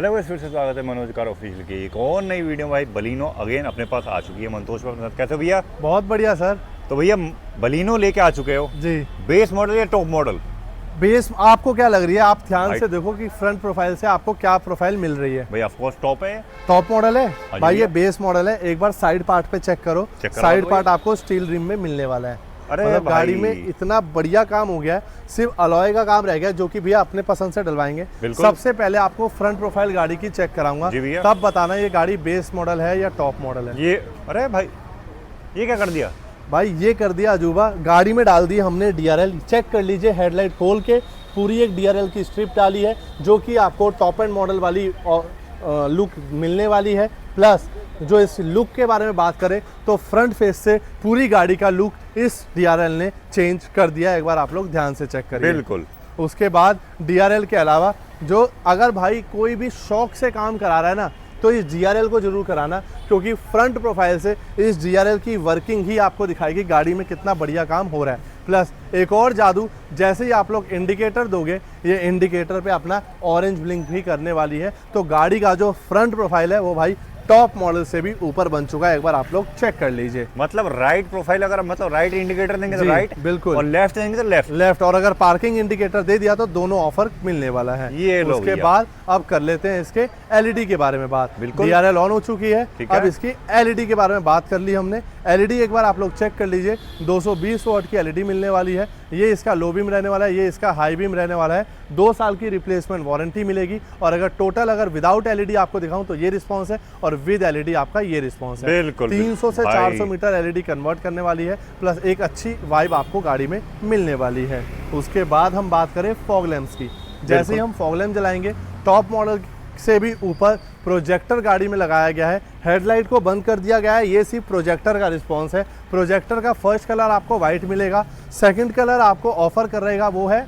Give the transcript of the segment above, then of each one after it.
Hello guys, फिर से स्वागत है मनोज कार ऑफिशियल की एक और नई वीडियो। भाई बलिनो अगेन अपने पास आ चुकी है। मंतोष भाई कैसे हो भैया? बहुत बढ़िया सर। तो भैया बलिनो लेके आ चुके हो जी, बेस मॉडल या टॉप मॉडल? बेस आपको क्या लग रही है? आप ध्यान भाई- से देखो कि फ्रंट प्रोफाइल से आपको क्या प्रोफाइल मिल रही है। भाई ऑफ कोर्स टॉप है। टॉप मॉडल है जी भाई, ये भैया। बेस मॉडल है। एक बार साइड पार्ट पे चेक करो। चेक करा साइड दो पार्ट भाई। आपको स्टील रिम में मिलने वाला है। अरे मतलब भाई। गाड़ी में इतना बढ़िया काम हो गया है, सिर्फ अलॉय का काम रह गया जो कि भैया अपने पसंद से डलवाएंगे। बिल्कुल। सबसे पहले आपको फ्रंट प्रोफाइल गाड़ी की चेक कराऊंगा, जी भैया। तब बताना ये गाड़ी बेस मॉडल है या टॉप मॉडल है। ये अरे भाई ये क्या कर दिया? भाई ये कर दिया अजूबा, गाड़ी में डाल दी हमने DRL। चेक कर लीजिए, हेडलाइट खोल के पूरी एक DRL की स्ट्रिप डाली है जो कि आपको टॉप एंड मॉडल वाली लुक मिलने वाली है। प्लस जो इस लुक के बारे में बात करें तो फ्रंट फेस से पूरी गाड़ी का लुक इस DRL ने चेंज कर दिया। एक बार आप लोग ध्यान से चेक करिए। बिल्कुल। उसके बाद DRL के अलावा जो अगर भाई कोई भी शौक से काम करा रहा है ना, तो इस DRL को जरूर कराना, क्योंकि फ्रंट प्रोफाइल से इस DRL की वर्किंग ही आपको दिखाएगी गाड़ी में कितना बढ़िया काम हो रहा है। प्लस एक और जादू, जैसे ही आप लोग इंडिकेटर दोगे, ये इंडिकेटर पे अपना ऑरेंज ब्लिंक भी करने वाली है। तो गाड़ी का जो फ्रंट प्रोफाइल है वो भाई टॉप मॉडल से भी ऊपर बन चुका है। एक बार आप लोग चेक कर लीजिए। मतलब राइट प्रोफाइल, अगर मतलब राइट इंडिकेटर देंगे तो जी, राइट, बिल्कुल। और लेफ्ट देंगे तो लेफ्ट। लेफ्ट, और अगर पार्किंग इंडिकेटर दे दिया तो दोनों ऑफर मिलने वाला है। ये लो उसके भैया। बाद अब कर लेते हैं इसके LED के बारे में बात। बिल्कुल। DRL ऑन हो चुकी है, ठीक है। अब इसकी LED के बारे में बात कर ली हमने। LED एक बार आप लोग चेक कर लीजिए, 220 वॉट की LED मिलने वाली है। ये इसका लो बीम रहने वाला है, ये इसका हाई बीम रहने वाला है। 2 साल की रिप्लेसमेंट वारंटी मिलेगी। और अगर टोटल अगर विदाउट LED आपको दिखाऊं तो ये रिस्पॉन्स है, और विद LED आपका ये रिस्पॉन्स है। बिल्कुल, 300 से भाई। 400 मीटर LED कन्वर्ट करने वाली है। प्लस एक अच्छी वाइब आपको गाड़ी में मिलने वाली है। उसके बाद हम बात करें फॉग लैंप्स की। जैसे ही हम फॉग लैंप जलाएंगे, टॉप मॉडल से भी ऊपर प्रोजेक्टर गाड़ी में लगाया गया है। हेडलाइट को बंद कर दिया गया है, ये सिर्फ प्रोजेक्टर का रिस्पॉन्स है। प्रोजेक्टर का फर्स्ट कलर आपको वाइट मिलेगा, सेकंड कलर आपको ऑफर करेगा वो है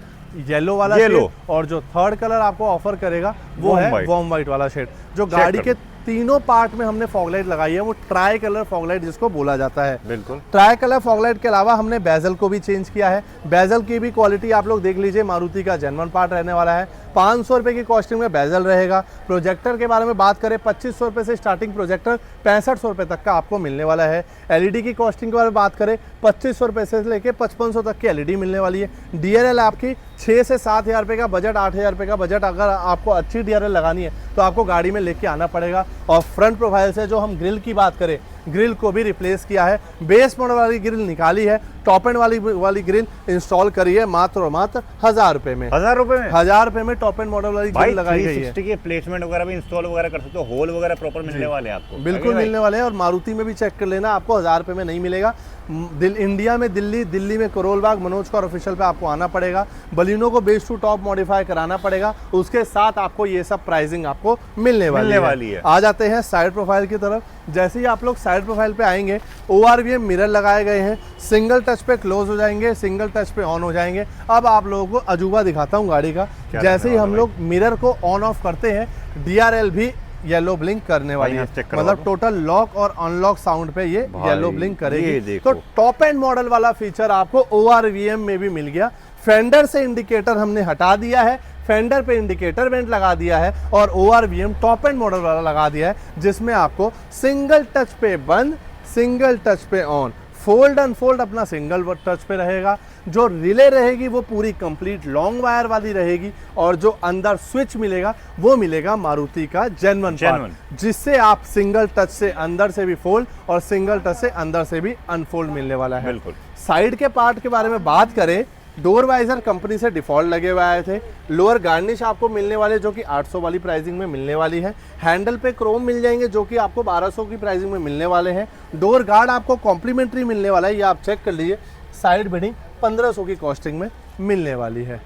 येलो वाला शेड, और जो थर्ड कलर आपको ऑफर करेगा वो है वॉर्म वाइट वाला शेड। जो गाड़ी के तीनों पार्ट में हमने फॉगलाइट लगाई है वो ट्राई कलर फॉगलाइट जिसको बोला जाता है। बिल्कुल। ट्राई कलर फॉगलाइट के अलावा हमने बेजल को भी चेंज किया है। बेजल की भी क्वालिटी आप लोग देख लीजिए, मारुति का जेन्युइन पार्ट रहने वाला है। 500 रुपए की कॉस्टिंग में बेजल रहेगा। प्रोजेक्टर के बारे में बात करें, 2500 रुपए से स्टार्टिंग प्रोजेक्टर 6500 रुपए तक का आपको मिलने वाला है। LED की कॉस्टिंग के बारे में बात करें, 2500 रुपए से लेके 5500 तक की LED मिलने वाली है। DRL आपकी 6 से 7 हज़ार रुपए का बजट, 8 हज़ार रुपए का बजट, अगर आपको अच्छी DRL लगानी है तो आपको गाड़ी में लेके आना पड़ेगा। और फ्रंट प्रोफाइल से जो हम ग्रिल की बात करें, ग्रिल को भी रिप्लेस किया है। बेस मॉडल वाली ग्रिल निकाली है, टॉप एंड वाली ग्रिल इंस्टॉल करी है मात्र और मात्र 1000 रुपए में। 1000 रुपए में? 1000 रुपए में टॉप एंड मॉडल वाली ग्रिल लगाई गई है। 360 के प्लेसमेंट वगैरह भी इंस्टॉल वगैरह कर सकते हो, होल वगैरह प्रॉपर मिलने वाले हैं आपको। बिल्कुल मिलने वाले हैं। और मारुति में भी चेक कर लेना, आपको 1000 रुपए में नहीं मिलेगा। इंडिया में दिल्ली में करोल बाग मनोज कार ऑफिशियल पे आपको आना पड़ेगा। बलिनो को बेस टू टॉप मॉडिफाई कराना पड़ेगा, उसके साथ आपको ये सब प्राइसिंग आपको मिलने वाली है। आ जाते हैं साइड प्रोफाइल की तरफ। जैसे ही आप लोग साइड प्रोफाइल पे आएंगे, ORVM मिरर लगाए गए हैं। सिंगल टच पे क्लोज हो जाएंगे, सिंगल टच पे ऑन हो जाएंगे। अब आप लोगों को अजूबा दिखाता हूँ गाड़ी का। जैसे ही हम लोग मिरर को ऑन ऑफ करते हैं, DRL भी येलो ब्लिंक करने वाली है। मतलब टोटल लॉक और अनलॉक साउंड पे ये येलो ब्लिंक करेगी। तो टॉप एंड मॉडल वाला फीचर आपको ORVM में भी मिल गया। फेंडर से इंडिकेटर हमने हटा दिया है, फेंडर पे इंडिकेटर वेंट लगा दिया है, और ORVM टॉप एंड मॉडल वाला लगा दिया है, जिसमें आपको सिंगल टच पे बंद, सिंगल टच पे ऑन, फोल्ड अनफोल्ड अपना सिंगल टच पे रहेगा। जो रिले रहेगी वो पूरी कंप्लीट लॉन्ग वायर वाली रहेगी, और जो अंदर स्विच मिलेगा वो मिलेगा मारुति का जेन्युइन पार्ट, जिससे आप सिंगल टच से अंदर से भी फोल्ड और सिंगल टच से अंदर से भी अनफोल्ड मिलने वाला है। बिल्कुल। साइड के पार्ट के बारे में बात करें, डोर वाइजर कंपनी से डिफॉल्ट लगे हुए आए थे। लोअर गार्निश आपको मिलने वाले जो कि 800 वाली प्राइसिंग में मिलने वाली है। हैंडल पे क्रोम मिल जाएंगे जो कि आपको 1200 की प्राइसिंग में मिलने वाले हैं। डोर गार्ड आपको कॉम्प्लीमेंट्री मिलने वाला है, ये आप चेक कर लीजिए। साइड बिडिंग 1500 की कॉस्टिंग में मिलने वाली है।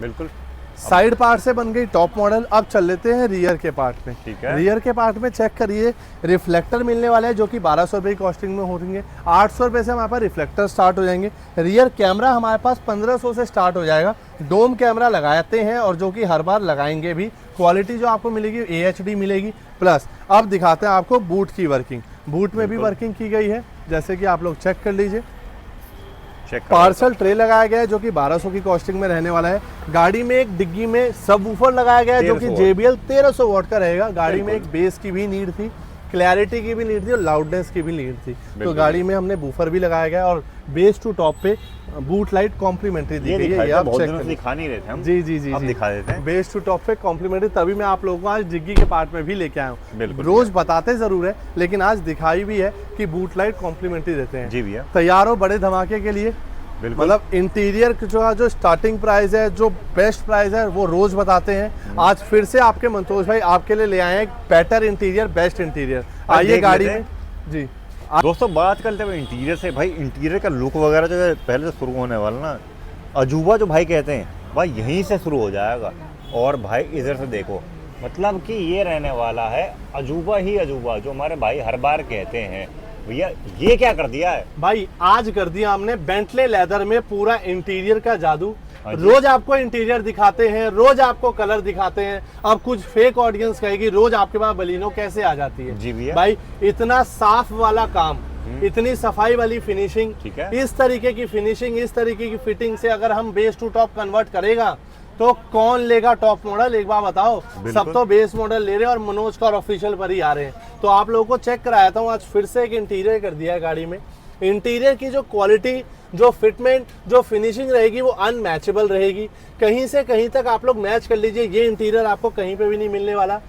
बिल्कुल। साइड पार्ट से बन गई टॉप मॉडल। अब चल लेते हैं रियर के पार्ट में। ठीक है। रियर के पार्ट में चेक करिए, रिफ्लेक्टर मिलने वाले हैं जो कि 1200 रुपये की कॉस्टिंग में होंगे। 800 रुपये से हमारे पास रिफ्लेक्टर स्टार्ट हो जाएंगे। रियर कैमरा हमारे पास 1500 से स्टार्ट हो जाएगा। डोम कैमरा लगाते हैं, और जो कि हर बार लगाएंगे भी। क्वालिटी जो आपको मिलेगी AHD मिलेगी। प्लस अब दिखाते हैं आपको बूट की वर्किंग। बूट में भी वर्किंग की गई है, जैसे कि आप लोग चेक कर लीजिए। चेक करो। पार्सल ट्रे लगाया गया है जो कि 1200 की कॉस्टिंग में रहने वाला है। गाड़ी में एक डिग्गी में सबवूफर लगाया गया है जो कि 1300 JBL 1300 वॉट का रहेगा। गाड़ी में बिल्कुल। एक बेस की भी नीड थी, क्लैरिटी की भी नीड थी और लाउडनेस की भी नीड थी। तो बिल्कुल। गाड़ी में हमने बूफर भी लगाया गया है और बेस टू टॉप पे बूट लाइट कॉम्प्लीमेंट्री दी ये गई है। दिखाई ये था, आप बहुत चेक दिनों से करिए। दिखा नहीं रहे थे हम। जी जी जी अब जी। दिखा देते हैं। बेस टू टॉप पे कॉम्प्लीमेंट्री, तभी मैं आप लोगों को आज डिग्गी के पार्ट में भी लेके आया हूँ। बिल्कुल रोज बताते जरूर है लेकिन आज दिखाई भी है कि बूट लाइट कॉम्प्लीमेंट्री देते हैं। जी भैया तैयार हो बड़े धमाके के लिए। बिल्कुल। मतलब इंटीरियर जो स्टार्टिंग प्राइस है, जो बेस्ट प्राइस है वो रोज बताते हैं। आज फिर से आपके मंतोष भाई आपके लिए ले आए हैं बेटर इंटीरियर, बेस्ट इंटीरियर। आइए देख गाड़ी लेते में जी। दोस्तों बात करते हैं इंटीरियर से। भाई इंटीरियर का लुक वगैरह जो है पहले से शुरू होने वाला ना, अजूबा जो भाई कहते हैं भाई यहीं से शुरू हो जाएगा। और भाई इधर से देखो, मतलब कि ये रहने वाला है अजूबा ही अजूबा, जो हमारे भाई हर बार कहते हैं। भैया ये क्या कर दिया है भाई, आज कर दिया हमने बेंटले लेदर में पूरा इंटीरियर का जादू। हाँ जी। रोज आपको इंटीरियर दिखाते हैं, रोज आपको कलर दिखाते हैं। अब कुछ फेक ऑडियंस कहेगी रोज आपके पास बलिनो कैसे आ जाती है। जी भैया। भाई इतना साफ वाला काम, इतनी सफाई वाली फिनिशिंग, ठीक है। इस तरीके की फिनिशिंग, इस तरीके की फिटिंग से अगर हम बेस टू टॉप कन्वर्ट करेगा तो कौन लेगा टॉप मॉडल, एक बार बताओ। सब तो बेस मॉडल ले रहे हैं और मनोज का ऑफिशियल पर ही आ रहे हैं। तो आप लोगों को चेक कराया था, आज फिर से एक इंटीरियर कर दिया है गाड़ी में। इंटीरियर की जो क्वालिटी, जो फिटमेंट, जो फिनिशिंग रहेगी वो अनमैचेबल रहेगी। कहीं से कहीं तक आप लोग मैच कर लीजिए, ये इंटीरियर आपको कहीं पे भी नहीं मिलने वाला।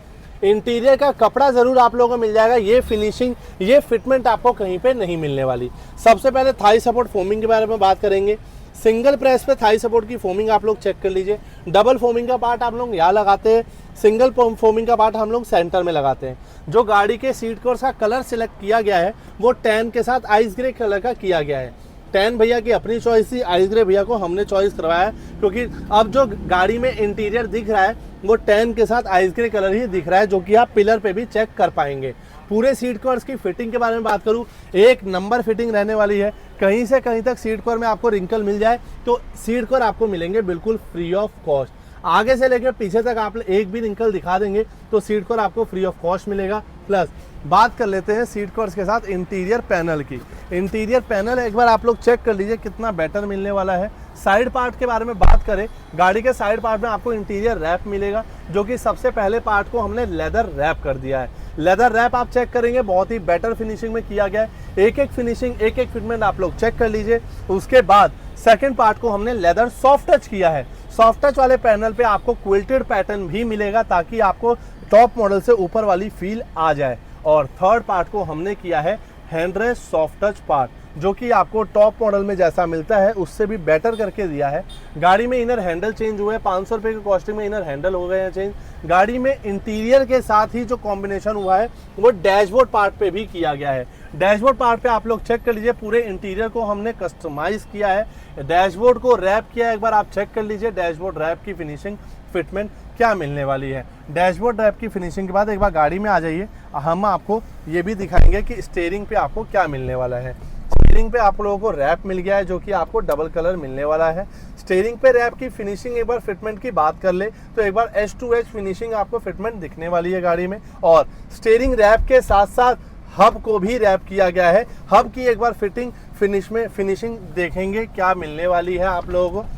इंटीरियर का कपड़ा जरूर आप लोगों को मिल जाएगा, ये फिनिशिंग, ये फिटमेंट आपको कहीं पे नहीं मिलने वाली। सबसे पहले थाई सपोर्ट फोमिंग के बारे में बात करेंगे। सिंगल प्रेस पे थाई सपोर्ट की फोमिंग आप लोग चेक कर लीजिए। डबल फोमिंग का पार्ट आप लोग यहाँ लगाते हैं, सिंगल फोमिंग का पार्ट हम लोग सेंटर में लगाते हैं। जो गाड़ी के सीट कवर्स का कलर सिलेक्ट किया गया है वो टैन के साथ आइस ग्रे कलर का किया गया है। टैन भैया की अपनी चॉइस थी, आइस ग्रे भैया को हमने चॉइस करवाया है क्योंकि अब जो गाड़ी में इंटीरियर दिख रहा है वो टैन के साथ आइस ग्रे कलर ही दिख रहा है, जो कि आप पिलर पे भी चेक कर पाएंगे। पूरे सीट कवर्स की फिटिंग के बारे में बात करूं, एक नंबर फिटिंग रहने वाली है। कहीं से कहीं तक सीट कवर में आपको रिंकल मिल जाए तो सीट कवर आपको मिलेंगे बिल्कुल फ्री ऑफ कॉस्ट। आगे से लेकर पीछे तक आप एक भी रिंकल दिखा देंगे तो सीट कवर आपको फ्री ऑफ कॉस्ट मिलेगा। प्लस बात कर लेते हैं सीट कवर्स के साथ इंटीरियर पैनल की। इंटीरियर पैनल एक बार आप लोग चेक कर लीजिए कितना बेटर मिलने वाला है। साइड पार्ट के बारे में बात करें, गाड़ी के साइड पार्ट में आपको इंटीरियर रैप मिलेगा, जो कि सबसे पहले पार्ट को हमने लेदर रैप कर दिया है। लेदर रैप आप चेक करेंगे बहुत ही बेटर फिनिशिंग में किया गया है। एक एक फिनिशिंग, एक एक फिटमेंट आप लोग चेक कर लीजिए। उसके बाद सेकंड पार्ट को हमने लेदर सॉफ्ट टच किया है। सॉफ्ट टच वाले पैनल पे आपको क्विल्टेड पैटर्न भी मिलेगा ताकि आपको टॉप मॉडल से ऊपर वाली फील आ जाए। और थर्ड पार्ट को हमने किया है हैंडरेस्ट सॉफ्ट टच पार्ट, जो कि आपको टॉप मॉडल में जैसा मिलता है उससे भी बेटर करके दिया है। गाड़ी में इनर हैंडल चेंज हुए हैं, 500 रुपये की कॉस्टिंग में इनर हैंडल हो गए हैं चेंज। गाड़ी में इंटीरियर के साथ ही जो कॉम्बिनेशन हुआ है वो डैशबोर्ड पार्ट पे भी किया गया है। डैशबोर्ड पार्ट पे आप लोग चेक कर लीजिए, पूरे इंटीरियर को हमने कस्टमाइज किया है, डैशबोर्ड को रैप किया है। एक बार आप चेक कर लीजिए डैशबोर्ड रैप की फिनिशिंग, फिटमेंट क्या मिलने वाली है। डैशबोर्ड रैप की फिनिशिंग के बाद एक बार गाड़ी में आ जाइए, हम आपको ये भी दिखाएंगे कि स्टीयरिंग पे आपको क्या मिलने वाला है। स्टीयरिंग पे आप लोगों को रैप मिल गया है जो कि आपको डबल कलर मिलने वाला है। स्टीयरिंग पे रैप की फिनिशिंग, एक बार फिटमेंट की बात कर ले तो एक बार H2H फिनिशिंग आपको फिटमेंट दिखने वाली है गाड़ी में। और स्टीयरिंग रैप के साथ साथ हब को भी रैप किया गया है। हब की एक बार फिटिंग फिनिशिंग देखेंगे क्या मिलने वाली है आप लोगों को।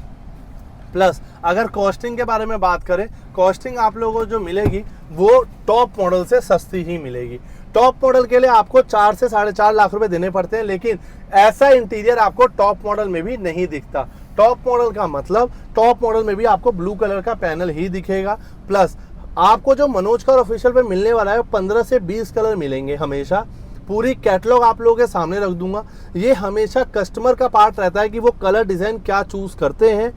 प्लस अगर कॉस्टिंग के बारे में बात करें, कॉस्टिंग आप लोगों को जो मिलेगी वो टॉप मॉडल से सस्ती ही मिलेगी। टॉप मॉडल के लिए आपको 4 से 4.5 लाख रुपए देने पड़ते हैं, लेकिन ऐसा इंटीरियर आपको टॉप मॉडल में भी नहीं दिखता। टॉप मॉडल का मतलब टॉप मॉडल में भी आपको ब्लू कलर का पैनल ही दिखेगा। प्लस आपको जो मनोज कार ऑफिशियल पे मिलने वाला है 15 से 20 कलर मिलेंगे हमेशा। पूरी कैटलॉग आप लोगों के सामने रख दूंगा। ये हमेशा कस्टमर का पार्ट रहता है कि वो कलर डिजाइन क्या चूज करते हैं,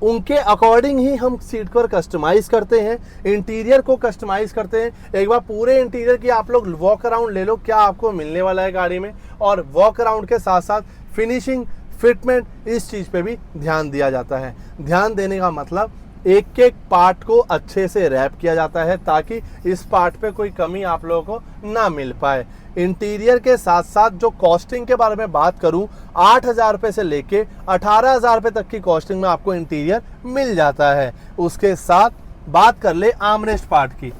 उनके अकॉर्डिंग ही हम सीट कवर कस्टमाइज करते हैं, इंटीरियर को कस्टमाइज करते हैं। एक बार पूरे इंटीरियर की आप लोग वॉक अराउंड ले लो क्या आपको मिलने वाला है गाड़ी में। और वॉक अराउंड के साथ साथ फिनिशिंग, फिटमेंट, इस चीज़ पे भी ध्यान दिया जाता है। ध्यान देने का मतलब एक एक पार्ट को अच्छे से रैप किया जाता है ताकि इस पार्ट पे कोई कमी आप लोगों को ना मिल पाए। इंटीरियर के साथ साथ जो कॉस्टिंग के बारे में बात करूं, 8,000 रुपये से लेके 18,000 रुपये तक की कॉस्टिंग में आपको इंटीरियर मिल जाता है। उसके साथ बात कर ले आर्मरेस्ट पार्ट की।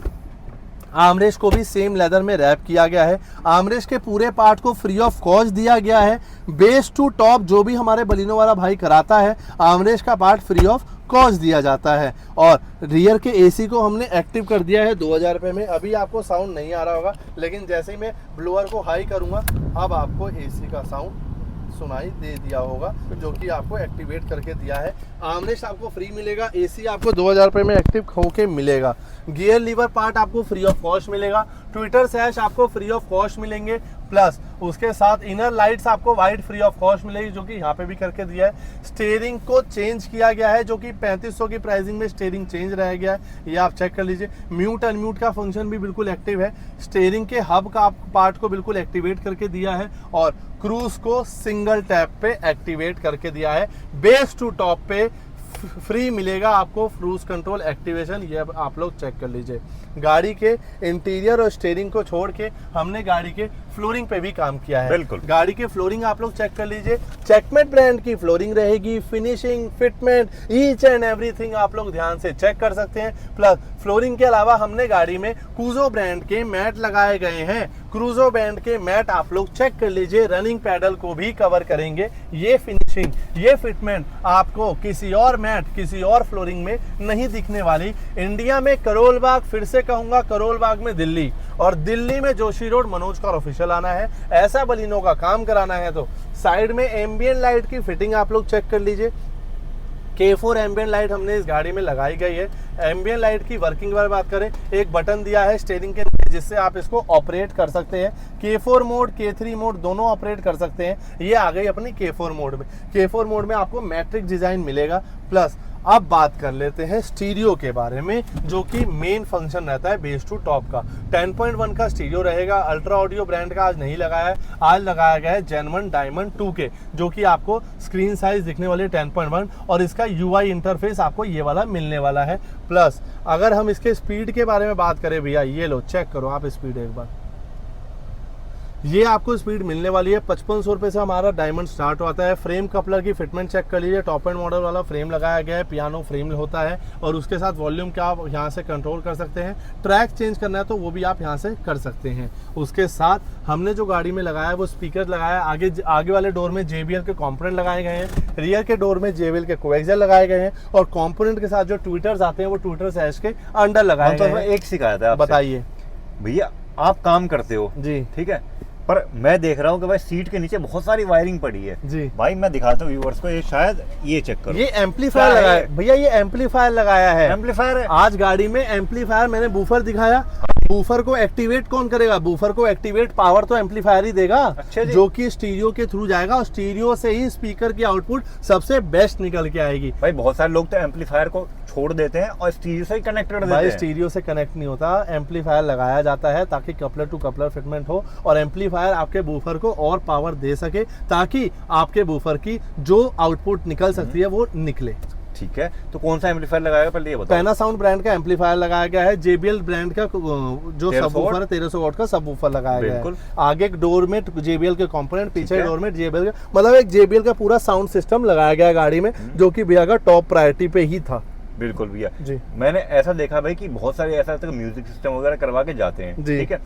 आर्मरेस्ट को भी सेम लेदर में रैप किया गया है। आर्मरेस्ट के पूरे पार्ट को फ्री ऑफ कॉस्ट दिया गया है। बेस टू टॉप जो भी हमारे बलिनो वाला भाई कराता है, आर्मरेस्ट का पार्ट फ्री ऑफ कॉस्ट दिया जाता है। और रियर के एसी को हमने एक्टिव कर दिया है 2000 रुपये में। अभी आपको साउंड नहीं आ रहा होगा, लेकिन जैसे ही मैं ब्लोअर को हाई करूँगा अब आपको एसी का साउंड सुनाई दे दिया होगा, जो कि आपको एक्टिवेट करके दिया है। आर्मरेस्ट आपको फ्री मिलेगा, एसी आपको 2000 रुपये में एक्टिव होके मिलेगा। गियर लीवर पार्ट आपको फ्री ऑफ कॉस्ट मिलेगा। ट्विटर सैश आपको फ्री ऑफ कॉस्ट मिलेंगे, प्लस उसके साथ इनर लाइट्स आपको वाइट फ्री ऑफ कॉस्ट मिलेगी, जो कि यहाँ पे भी करके दिया है। स्टीयरिंग को चेंज किया गया है, जो कि 3500 की प्राइसिंग में स्टीयरिंग चेंज रह गया है, ये आप चेक कर लीजिए। म्यूट अनम्यूट का फंक्शन भी बिल्कुल एक्टिव है। स्टीयरिंग के हब का पार्ट को बिल्कुल एक्टिवेट करके दिया है और क्रूज को सिंगल टैप पे एक्टिवेट करके दिया है। बेस टू टॉप पे फ्री मिलेगा आपको क्रूज कंट्रोल एक्टिवेशन, ये आप लोग चेक कर लीजिए। गाड़ी के इंटीरियर और स्टीयरिंग को छोड़ के हमने गाड़ी के फ्लोरिंग पे भी काम किया है। बिल्कुल। गाड़ी की फ्लोरिंग आप लोग चेक कर लीजिए। चेकमेट ब्रांड की फ्लोरिंग रहेगी। Finishing, fitment, each and everything आप लोग ध्यान से चेक कर सकते हैं। प्लस फ्लोरिंग के अलावा हमने गाड़ी में क्रूजो ब्रांड के मैट लगाए गए हैं। क्रूजो ब्रांड के मैट आप लोग चेक कर लीजिए। रनिंग पैडल को भी कवर करेंगे। ये फिनिशिंग, ये फिटमेंट आपको किसी और मैट, किसी और फ्लोरिंग में नहीं दिखने वाली। इंडिया में करोल बाग, फिर से कहूंगा करोल बाग में दिल्ली, और दिल्ली में Joshi road Manoj car official आना है। ऐसा बलिनो का काम कराना है तो साइड में एम्बियंट लाइट की फिटिंग आप लोग चेक कर लीजिए। K4 एम्बियंट लाइट हमने इस गाड़ी में लगाई गई है। एम्बियंट लाइट की वर्किंग के बारे में बात करें, एक बटन दिया है स्टीयरिंग के नीचे जिससे आप इसको ऑपरेट कर सकते हैं। K4 मोड, K3 मोड दोनों ऑपरेट कर सकते हैं। ये आ गई अपनी K4 मोड में। K4 मोड में आपको मैट्रिक्स डिजाइन मिलेगा। प्लस अब बात कर लेते हैं स्टीरियो के बारे में, जो कि मेन फंक्शन रहता है बेस टू टॉप का। 10.1 का स्टीरियो रहेगा। अल्ट्रा ऑडियो ब्रांड का आज नहीं लगाया है, आज लगाया गया है जेनवन डायमंड 2K, जो कि आपको स्क्रीन साइज दिखने वाली है 10.1, और इसका UI इंटरफेस आपको ये वाला मिलने वाला है। प्लस अगर हम इसके स्पीड के बारे में बात करें भैया, ये लो चेक करो आप स्पीड एक बार। ये आपको स्पीड मिलने वाली है। 5500 रुपये से हमारा डायमंड स्टार्ट होता है। फ्रेम कपलर की फिटमेंट चेक कर लीजिए। टॉप एंड मॉडल वाला फ्रेम लगाया गया है, पियानो फ्रेम होता है, और उसके साथ वॉल्यूम क्या आप यहाँ से कंट्रोल कर सकते हैं। ट्रैक चेंज करना है तो वो भी आप यहाँ से कर सकते हैं। उसके साथ हमने जो गाड़ी में लगाया है वो स्पीकर लगाया है। आगे वाले डोर में JBL के कॉम्पोनेंट लगाए गए हैं। रियर के डोर में JBL के कोएक्सियल लगाए गए हैं, और कॉम्पोनेंट के साथ जो ट्विटर्स आते हैं वो ट्विटर्स ऐश के अंडर लगाए गए हैं। एक शिकायत है, बताइए भैया, आप काम करते हो जी, ठीक है, पर मैं देख रहा हूँ कि भाई सीट के नीचे बहुत सारी वायरिंग पड़ी है जी। भाई मैं दिखाता हूँ व्यूअर्स को, ये शायद ये चेक करो, ये एम्पलीफायर लगाया है भैया, ये एम्पलीफायर लगाया है। एम्पलीफायर है। आज गाड़ी में एम्पलीफायर, मैंने बूफर दिखाया। बूफर को एक्टिवेट कौन करेगा? बूफर को एक्टिवेट पावर तो एम्पलीफायर ही देगा, अच्छा जी। जो कि स्टीरियो के थ्रू जाएगा, और स्टीरियो से ही स्पीकर की आउटपुट सबसे बेस्ट निकल के आएगी। भाई बहुत सारे लोग तो एम्पलीफायर को छोड़ देते हैं और स्टीरियो से ही कनेक्ट कर देते भाई हैं। स्टीरियो से कनेक्ट नहीं होता, एम्पलीफायर लगाया जाता है ताकि कपलर टू कपलर फिटमेंट हो, और एम्पलीफायर आपके बूफर को और पावर दे सके, ताकि आपके बूफर की जो आउटपुट निकल सकती है वो निकले। ठीक है, तो कौन सा एम्पलीफायर लगाएगा पहले ये बताओ। पैनासाउंड ब्रांड का एम्पलीफायर लगाया गया है। JBL ब्रांड का जो सबवूफर है 1300 वॉट का सबवूफर लगाया गया है। आगे डोर में JBL के कंपोनेंट, पीछे डोर में JBL का, मतलब एक JBL का पूरा साउंड सिस्टम लगाया गया है गाड़ी में, जो कि भैया का टॉप प्रायोरिटी पे ही था। बिल्कुल भैया जी। मैंने ऐसा देखा भाई कि बहुत सारे ऐसा म्यूजिक सिस्टम वगैरह करवा के जाते हैं, जी। ठीक है,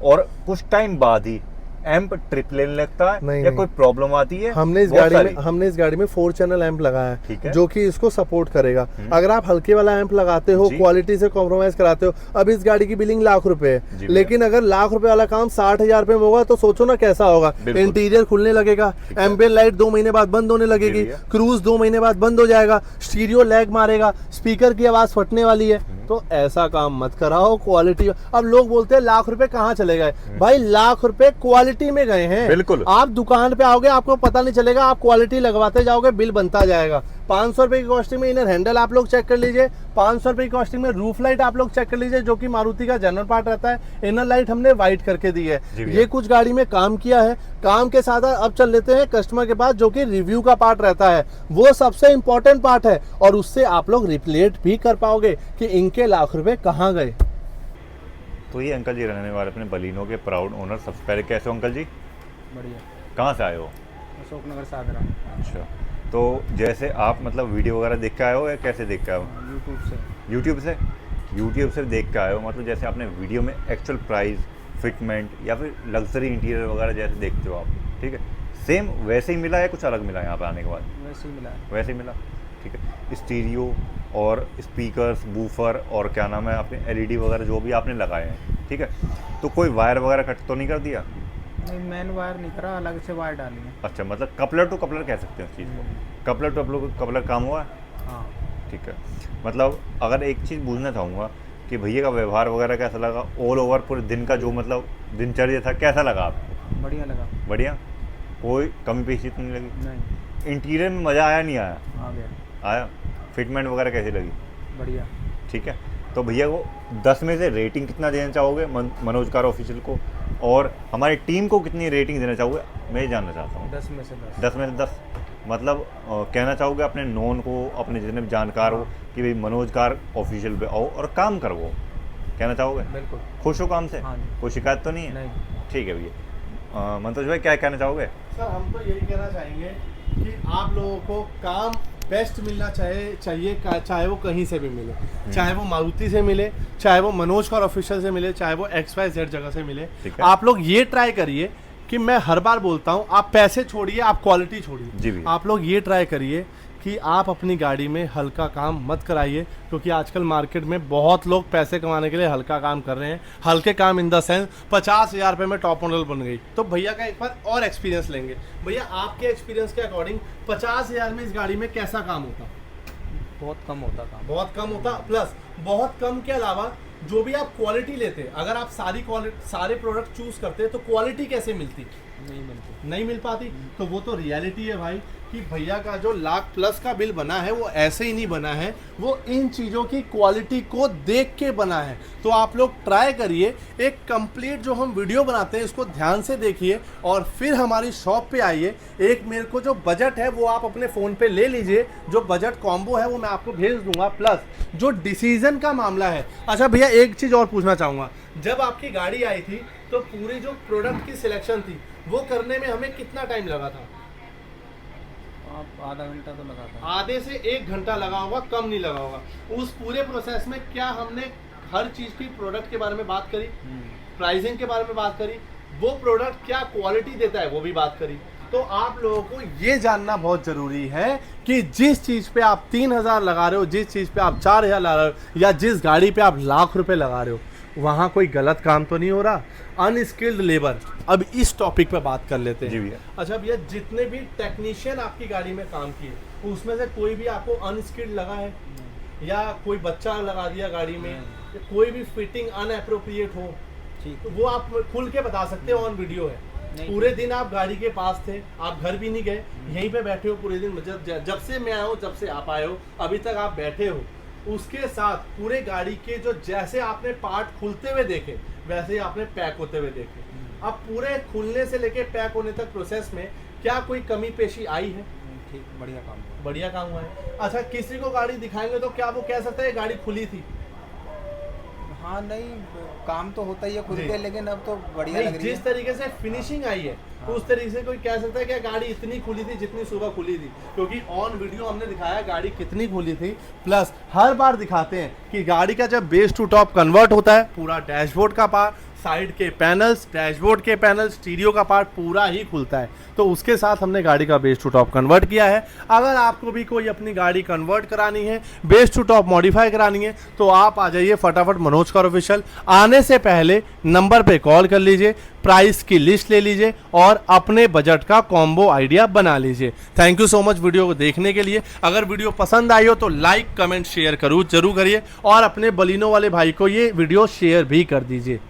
और कुछ टाइम बाद ही एम्प ट्रिप लेने लगता है या कोई प्रॉब्लम आती है। हमने इस गाड़ी में 4 चैनल एम्प लगाया है, जो कि इसको सपोर्ट करेगा। अगर आप हल्के वाला एम्प लगाते हो, क्वालिटी से कॉम्प्रोमाइज कराते हो, अब इस गाड़ी की बिलिंग लाख रुपए है, लेकिन अगर लाख रुपए वाला काम 60,000 रुपए में होगा तो सोचो ना कैसा होगा। इंटीरियर खुलने लगेगा, एम्बियंट लाइट 2 महीने बाद बंद होने लगेगी, क्रूज 2 महीने बाद बंद हो जाएगा, स्टीरियो लैग मारेगा, स्पीकर की आवाज फटने वाली है। तो ऐसा काम मत कराओ। क्वालिटी, अब लोग बोलते हैं लाख रुपए कहाँ चले गए, भाई लाख रुपए क्वालिटी में गए हैं। बिल्कुल। आप दुकान पे आओगे आपको पता नहीं चलेगा, आप क्वालिटी लगवाते जाओगे, बिल बनता जाएगा। 500 रुपए की कॉस्टिंग में इनर हैंडल आप लोग चेक कर लीजिए, 500 रुपए की कॉस्टिंग में रूफ लाइट आप लोग चेक कर लीजिए, जो कि मारुति का जनरल पार्ट रहता है। इनर लाइट हमने व्हाइट करके दी है। ये कुछ गाड़ी में काम किया है। काम के साथ अब चल लेते हैं कस्टमर के पास, जो कि रिव्यू का पार्ट रहता है, वो सबसे इंपॉर्टेंट पार्ट है, और उससे आप लोग रिप्लेट भी कर पाओगे कि इनके लाख रुपए कहाँ गए। तो ये अंकल जी रहने वाले अपने बलिनो के प्राउड ओनर। सबसे पहले कैसे हो अंकल जी? बढ़िया। कहाँ से आए हो? अशोक नगर सादरा। अच्छा, तो जैसे आप मतलब वीडियो वगैरह देख के आए हो या कैसे देख के आए हो? यूट्यूब से। यूट्यूब से? यूट्यूब से देख के आए हो, मतलब जैसे आपने वीडियो में एक्चुअल प्राइस, फिटमेंट या फिर लग्जरी इंटीरियर वगैरह जैसे देखते हो आप, ठीक है, सेम वैसे ही मिला या कुछ अलग मिला यहाँ पे आने के बाद? वैसे ही मिला है। वैसे ही मिला, ठीक है। स्टीरियो और स्पीकर्स, बूफर और क्या नाम है आपने एलईडी वगैरह जो भी आपने लगाए हैं, ठीक है, तो कोई वायर वगैरह कट तो नहीं कर दिया? नहीं, मैन वायर नहीं करा, अलग से वायर डाली है। अच्छा, मतलब कपलर टू कपलर कह सकते हैं उस चीज़ को, कपलर टू कपलर काम हुआ है, हाँ। ठीक है। मतलब अगर एक चीज़ पूछना चाहूँगा कि भैया का व्यवहार वगैरह कैसा लगा, ऑल ओवर पूरे दिन का जो मतलब दिनचर्या था कैसा लगा आपको? बढ़िया लगा। बढ़िया, कोई कमी पेशी तो नहीं लगी? नहीं, इंटीरियर में मज़ा आया नहीं आया? आ गया। आया। फिटमेंट वगैरह कैसी लगी? बढ़िया। ठीक है। तो भैया को 10 में से रेटिंग कितना देना चाहोगे मनोज कार ऑफिशियल को, और हमारी टीम को कितनी रेटिंग देना चाहोगे, मैं ये जानना चाहता हूँ। 10 में से 10। 10 में से 10 मतलब कहना चाहोगे अपने नॉन को, अपने जितने भी जानकार हो कि भाई मनोज कार ऑफिशियल पे आओ और काम करो, कहना चाहोगे? बिल्कुल। खुश हो काम से? हाँ जी। कोई शिकायत तो नहीं है? नहीं। ठीक है भैया। मनोज भाई क्या कहना चाहोगे? सर हम तो यही कहना चाहेंगे कि आप लोगों को काम बेस्ट मिलना चाहिए चाहे वो कहीं से भी मिले, चाहे वो मारुति से मिले, चाहे वो मनोज कार ऑफिशियल से मिले, चाहे वो XYZ जगह से मिले। ठीक है। आप लोग ये ट्राई करिए कि मैं हर बार बोलता हूँ, आप पैसे छोड़िए, आप क्वालिटी जी छोड़िए। भैया। आप लोग ये ट्राई करिए कि आप अपनी गाड़ी में हल्का काम मत कराइए, क्योंकि आजकल मार्केट में बहुत लोग पैसे कमाने के लिए हल्का काम कर रहे हैं। हल्के काम इन द सेंस 50,000 रुपये में टॉप मॉडल बन गई। तो भैया का एक बार और एक्सपीरियंस लेंगे। भैया आपके एक्सपीरियंस के अकॉर्डिंग 50,000 में इस गाड़ी में कैसा काम होता? बहुत कम होता काम। बहुत कम होता, प्लस बहुत कम के अलावा जो भी आप क्वालिटी लेते, अगर आप सारे प्रोडक्ट चूज करते तो क्वालिटी कैसे मिलती? नहीं मिलती। नहीं मिल पाती। तो वो तो रियलिटी है भाई कि भैया का जो $1,00,000+ का बिल बना है वो ऐसे ही नहीं बना है, वो इन चीज़ों की क्वालिटी को देख के बना है। तो आप लोग ट्राई करिए, एक कंप्लीट जो हम वीडियो बनाते हैं इसको ध्यान से देखिए और फिर हमारी शॉप पे आइए। एक मेरे को जो बजट है वो आप अपने फ़ोन पे ले लीजिए, जो बजट कॉम्बो है वो मैं आपको भेज दूंगा, प्लस जो डिसीजन का मामला है। अच्छा भैया एक चीज़ और पूछना चाहूँगा, जब आपकी गाड़ी आई थी तो पूरी जो प्रोडक्ट की सिलेक्शन थी वो करने में हमें कितना टाइम लगा था? आप आधा घंटा तो लगा था। आधे से 1 घंटा लगा होगा, कम नहीं लगा होगा। उस पूरे प्रोसेस में क्या हमने हर चीज़ की प्रोडक्ट के बारे में बात करी, प्राइसिंग के बारे में बात करी, वो प्रोडक्ट क्या क्वालिटी देता है वो भी बात करी। तो आप लोगों को ये जानना बहुत ज़रूरी है कि जिस चीज़ पे आप 3,000 लगा रहे हो, जिस चीज़ पे आप 4,000 लगा रहे हो, या जिस गाड़ी पे आप ₹1,00,000 लगा रहे हो, वहाँ कोई गलत काम तो नहीं हो रहा। अनस्किल्ड लेबर, अब इस टॉपिक पे बात कर लेते जी हैं। भैया। अच्छा भैया, जितने भी टेक्नीशियन आपकी गाड़ी में काम किए उसमें से कोई भी आपको अनस्किल्ड लगा है, या कोई बच्चा लगा दिया गाड़ी में, या कोई भी फिटिंग अनएप्रोप्रिएट हो, ठीक। तो वो आप खुल के बता सकते हो, ऑन वीडियो है। नहीं। पूरे दिन आप गाड़ी के पास थे, आप घर भी नहीं गए, यहीं पे बैठे हो पूरे दिन। जब से मैं आया हूँ, जब से आप आए हो अभी तक आप बैठे हो, उसके साथ पूरे गाड़ी के जो जैसे आपने पार्ट खुलते हुए देखे वैसे ही आपने पैक होते हुए देखे। अब पूरे खुलने से लेके पैक होने तक प्रोसेस में क्या कोई कमी पेशी आई है? ठीक, बढ़िया काम हुआ। बढ़िया काम हुआ है। अच्छा, किसी को गाड़ी दिखाएंगे तो क्या वो कह सकता है गाड़ी खुली थी? हाँ, नहीं काम तो होता ही है खुद जी। के, लेकिन अब तो बढ़िया नहीं, लग रही जिस है। तरीके से फिनिशिंग आई है उस तरीके से कोई कह सकता है कि गाड़ी इतनी खुली थी जितनी सुबह खुली थी, क्योंकि ऑन वीडियो हमने दिखाया गाड़ी कितनी खुली थी। प्लस हर बार दिखाते हैं कि गाड़ी का जब बेस टू टॉप कन्वर्ट होता है, पूरा डैशबोर्ड का पार्ट, साइड के पैनल्स, डैशबोर्ड के पैनल, स्टीरियो का पार्ट पूरा ही खुलता है। तो उसके साथ हमने गाड़ी का बेस टू टॉप कन्वर्ट किया है। अगर आपको भी कोई अपनी गाड़ी कन्वर्ट करानी है, बेस टू टॉप मॉडिफाई करानी है, तो आप आ जाइए फटाफट मनोज कार ऑफिशियल। आने से पहले नंबर पे कॉल कर लीजिए, प्राइस की लिस्ट ले लीजिए और अपने बजट का कॉम्बो आइडिया बना लीजिए। Thank you so much video को देखने के लिए। अगर वीडियो पसंद आई हो तो लाइक कमेंट शेयर जरूर करिए और अपने बलिनो वाले भाई को ये वीडियो शेयर भी कर दीजिए।